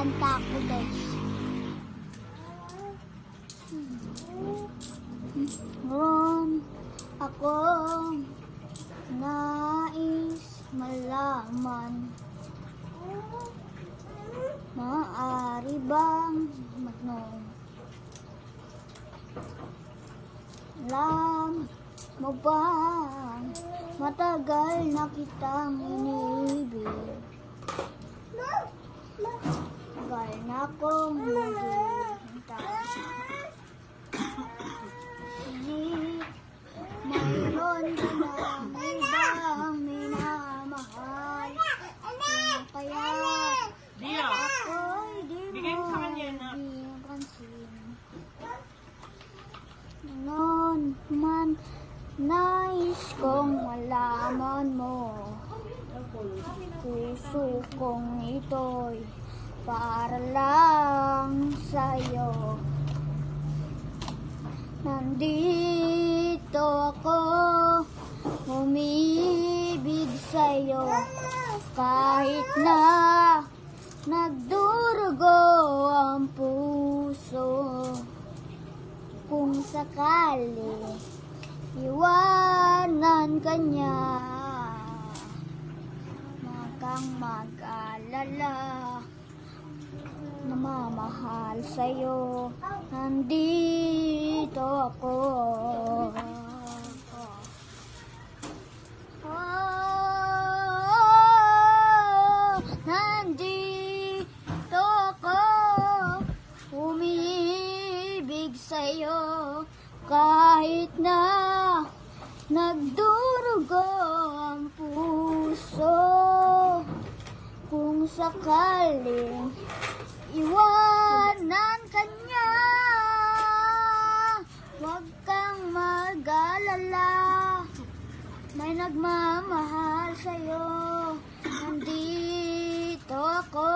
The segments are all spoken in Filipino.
kanta ko guys. Ngayon ako nais malaman, maaari bang magtanong? Alam mo bang matagal na kitang inibig? Tagal na akong naghihintay. Mayroon ka ng ibang minamahal, kaya ako'y di mo pansin. Noon man nais kong malaman mo, puso kong ito'y para lang sa'yo. Nandito ako, umibig sa'yo, kahit na nagdurugo ang puso. Kung sakali iwanan ka niya, huwag kang mag-alala, namamahal sa'yo, nandito ako. Nandito ako, umiibig sa'yo, kahit na nagdurugo ang puso. Kung sakaling iwanan ka niya, huwag kang mag-alala, may nagmamahal sa'yo, nandito ako.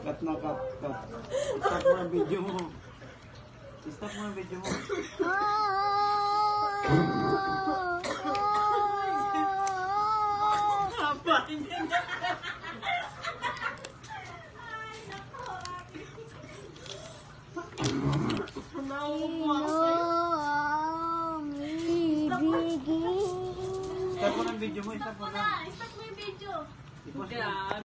Cut na, cut. Stop mo ang video mo. Stop mo ang video mo. Stop mo ang video mo. Stop mo na. Stop mo yung video.